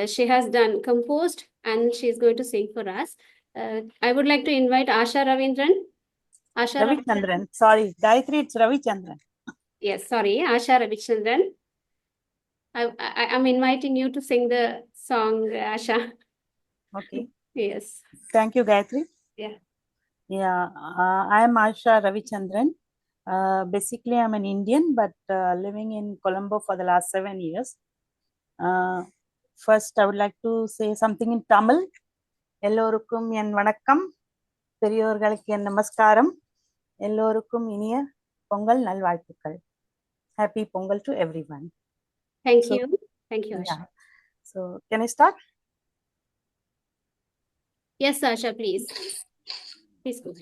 she has composed and she's going to sing for us. I would like to invite Asha Ravichandran. Asha Ravichandran. Sorry, Gayatri, it's Ravichandran. Yes, sorry, Asha Ravichandran. I'm inviting you to sing the song, Asha. Okay. Yes. Thank you, Gayatri. Yeah. Yeah, I am Asha Ravichandran. Basically, I'm an Indian, but living in Colombo for the last 7 years. First, I would like to say something in Tamil. எல்லோருக்கும் என் வணக்கம், பெரியோர்களுக்கு என் நமஸ்காரம், எல்லோருக்கும் இனிய பொங்கல் நல்வாழ்த்துக்கள். Happy Pongal to everyone. Thank you. Thank you, Asha. Yeah. So, can I start? Yes, Asha, please. Please go.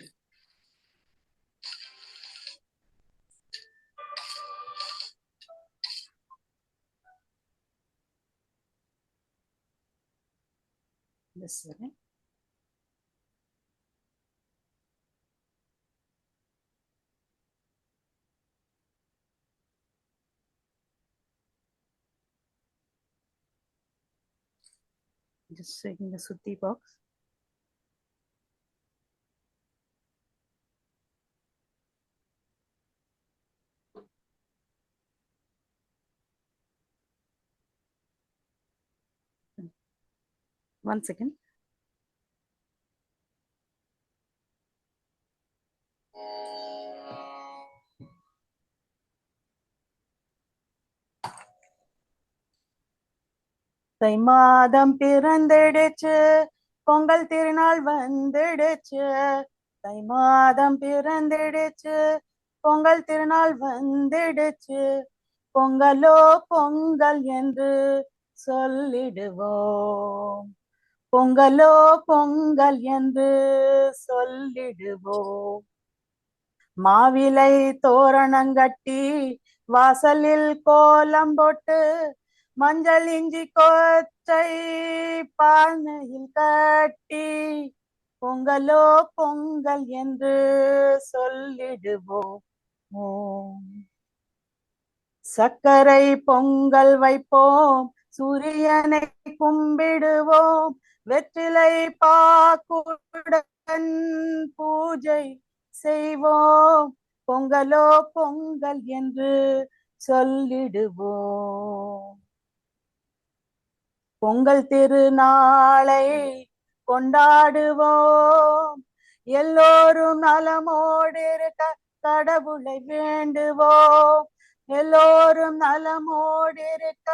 This way. Just in the Sutti box. One second. தை மாதம் பிறந்திடுச்சு, பொங்கல் திருநாள் வந்துடுச்சு. தை மாதம் பிறந்திடுச்சு, பொங்கல் திருநாள் வந்துடுச்சு. பொங்கலோ பொங்கல் என்று சொல்லிடுவோம், பொங்கலோ பொங்கல் என்று சொல்லிடுவோம். மாவிலை தோரணங்கட்டி வாசலில் கோலம் போட்டு மஞ்சள் இஞ்சி கொச்சை பானையில் கட்டி பொங்கலோ பொங்கல் என்று சொல்லிடுவோம். சர்க்கரை பொங்கல் வைப்போம், சூரியனை கும்பிடுவோம், வெற்றிலை பாக்குடன் பூஜை செய்வோம். பொங்கலோ பொங்கல் என்று சொல்லிடுவோம். பொங்கல் திருநாளை கொண்டாடுவோம், எல்லோரும் நலமோடு இருக்க கடவுளை வேண்டுவோம். எல்லோரும் நலமோடு இருக்க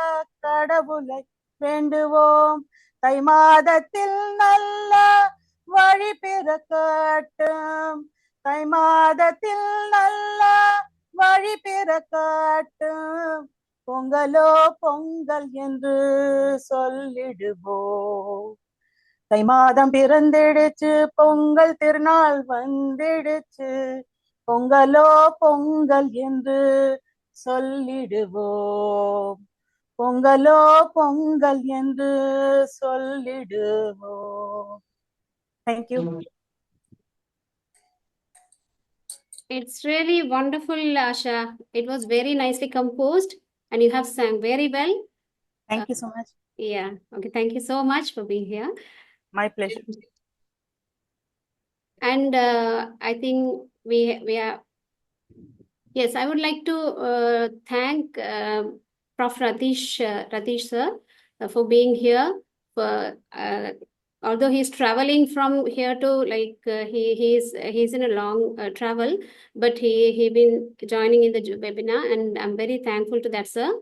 கடவுளை வேண்டுவோம். தை மாதத்தில் நல்ல வழி பிறக்கட்டும், தை மாதத்தில் நல்ல வழி பிறக்கட்டும். பொங்கலோ பொங்கல் என்று சொல்லிடுவோம். தை மாதம் பிறந்திடுச்சு, பொங்கல் திருநாள் வந்துடுச்சு. பொங்கலோ பொங்கல் என்று சொல்லிடுவோம், பொங்கலோ பொங்கல் என்று சொல்லிடுவோம். Thank you. It's really wonderful, Asha. It was very nicely composed and you have sang very well. Thank you so much. Yeah. Okay. Thank you so much for being here. My pleasure. And I think we are. Yes, I would like to thank Prof. Ratish sir for being here. For although he's traveling from here to he's in a long travel, but he been joining in the webinar, and I'm very thankful to that, sir.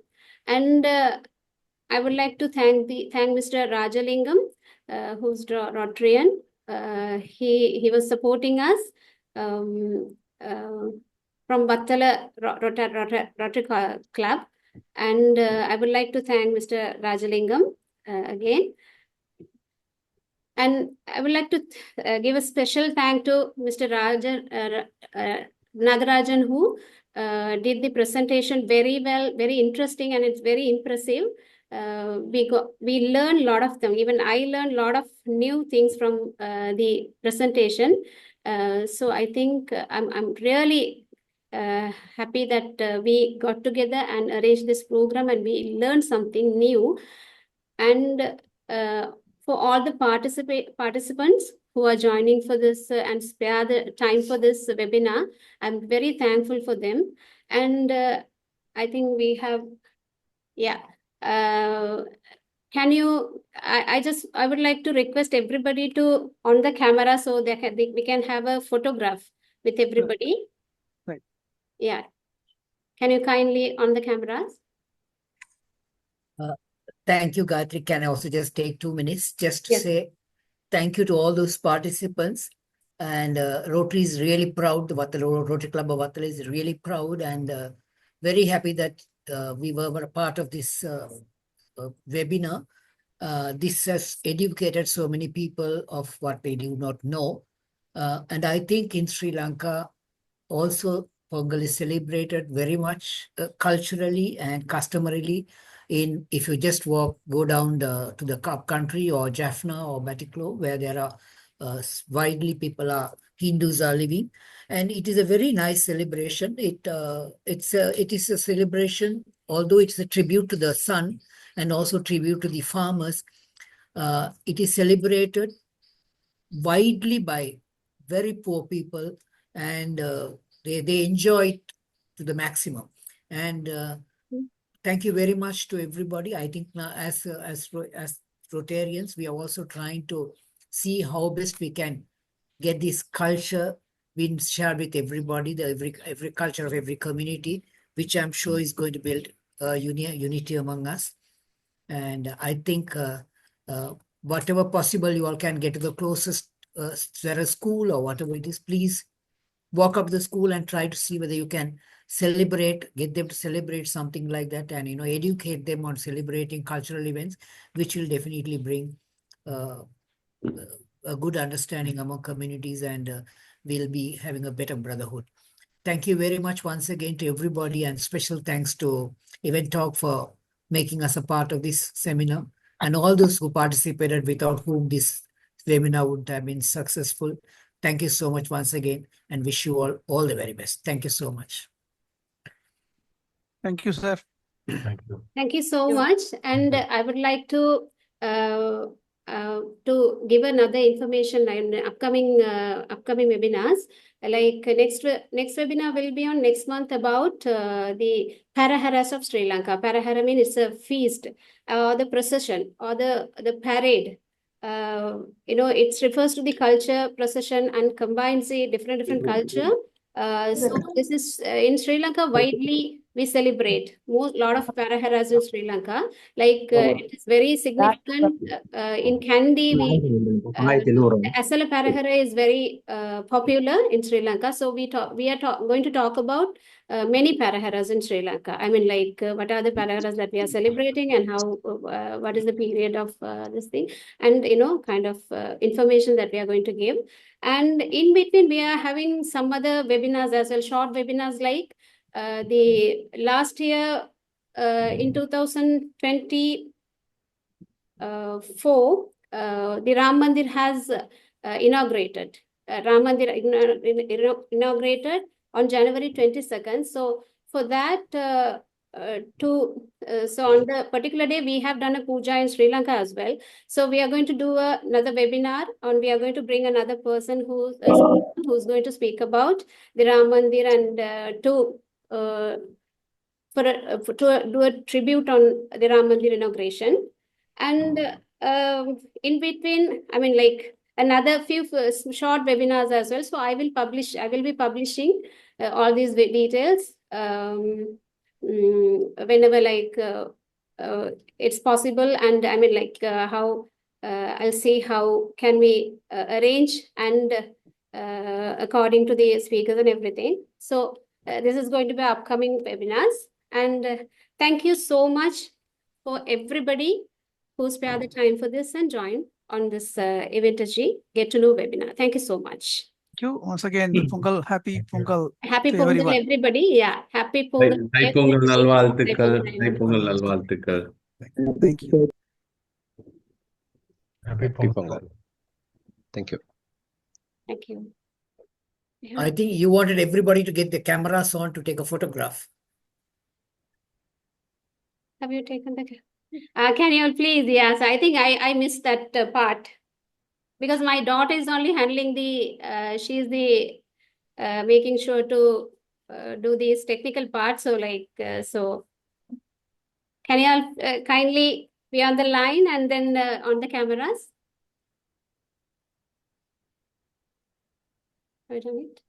And I would like to thank Mr. Rajalingam, who's Rotarian. He was supporting us. From Wattala Rotary Club. And I would like to thank Mr. Rajalingam again. And I would like to give a special thank to Mr. Nagarajan, who did the presentation very well, very interesting, and it's very impressive. We learned a lot of them. Even I learned a lot of new things from the presentation. So I think I'm really happy that we got together and arranged this program, and we learned something new. And for all the participants who are joining for this and spare the time for this webinar, I'm very thankful for them. And I think we have, yeah. Can you? I would like to request everybody to on the camera so we can have a photograph with everybody. Right. Yeah. Can you kindly on the cameras? Thank you, Gayatri. Can I also just take 2 minutes just to say thank you to all those participants. And Rotary is really proud. The Wattala Rotary Club of Wattala is really proud and very happy that we were a part of this webinar. This has educated so many people of what they do not know. And I think in Sri Lanka, also Pongal is celebrated very much culturally and customarily. If you just go down to the country or Jaffna or Batiklo, where there are widely Hindus are living, and it is a very nice celebration. It is a celebration, although it's a tribute to the sun and also tribute to the farmers. It is celebrated widely by very poor people, and they enjoy it to the maximum. And thank you very much to everybody. I think now as Rotarians, we are also trying to see how best we can get this culture being shared with everybody, every culture of every community, which I'm sure is going to build unity among us. And I think whatever possible you all can get to the closest school or whatever it is, please walk up to the school and try to see whether you can get them to celebrate something like that, and educate them on celebrating cultural events, which will definitely bring a good understanding among communities, and we'll be having a better brotherhood. Thank you very much once again to everybody, and special thanks to EVENTORG for making us a part of this seminar, and all those who participated, without whom this webinar would have been successful. Thank you so much once again, and wish you all the very best. Thank you so much. Thank you, sir. Thank you. Thank you so much. And I would like to give another information in upcoming webinars. Like next webinar will be on next month about the Paraharas of Sri Lanka. Parahara means it's a feast or the procession or the parade. It refers to the culture procession and combines the different culture. So this is in Sri Lanka widely we celebrate lot of Paraharas in Sri Lanka. Like it is very significant in Kandy. Asala Parahara is very popular in Sri Lanka. So we are going to talk about many Paraharas in Sri Lanka. I mean, like what are the Paraharas that we are celebrating, and how what is the period of this thing, and kind of information that we are going to give. And in between, we are having some other webinars as well, short webinars like the last year in 2024, the Ram Mandir has inaugurated. Ram Mandir inaugurated on January 22nd. So for that, so on the particular day, we have done a puja in Sri Lanka as well. So we are going to do another webinar, and we are going to bring another person who's going to speak about the Ram Mandir and to do a tribute on the Ram Mandir inauguration. And in between, I mean, like another few short webinars as well. So I will be publishing all these details whenever it's possible. And I mean, like how I'll see how can we arrange and according to the speakers and everything. So this is going to be upcoming webinars. And thank you so much for everybody who spared the time for this and joined on this EVENTORG Get to Know webinar. Thank you so much. Thank you once again. Pongal, happy Pongal. Happy to Pongal, everyone. everybody. Yeah, happy Pongal. Thai Pongal nalvaalthukal. Thai Pongal nalvaalthukal. Thank you. Happy Pongal. Thank you. Thank you. Yeah. I think you wanted everybody to get the cameras on to take a photograph. Have you taken the? Can you all please? Yes, I think I missed that part because my daughter is only handling the. She's the making sure to do these technical parts. So so. Can you all kindly be on the line and then on the cameras? Wait a minute.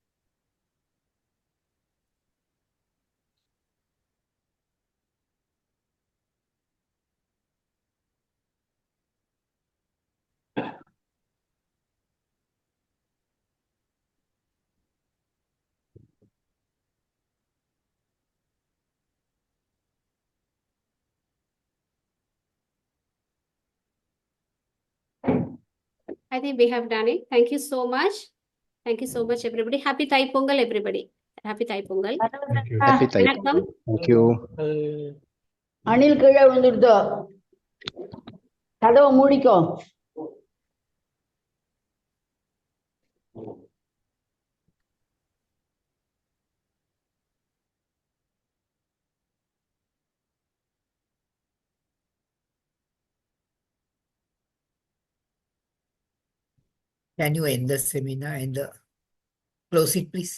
I think we have done it. Thank you so much. Thank you so much, everybody. Happy Thai Pongal, everybody. Happy Thai Pongal. Thank you. Happy Thai Vanakkam. Pongal. Thank you. அணில் கீழே விழுந்துடுதோ கதவை மூடிக்கோ Can you end the seminar and close it, please?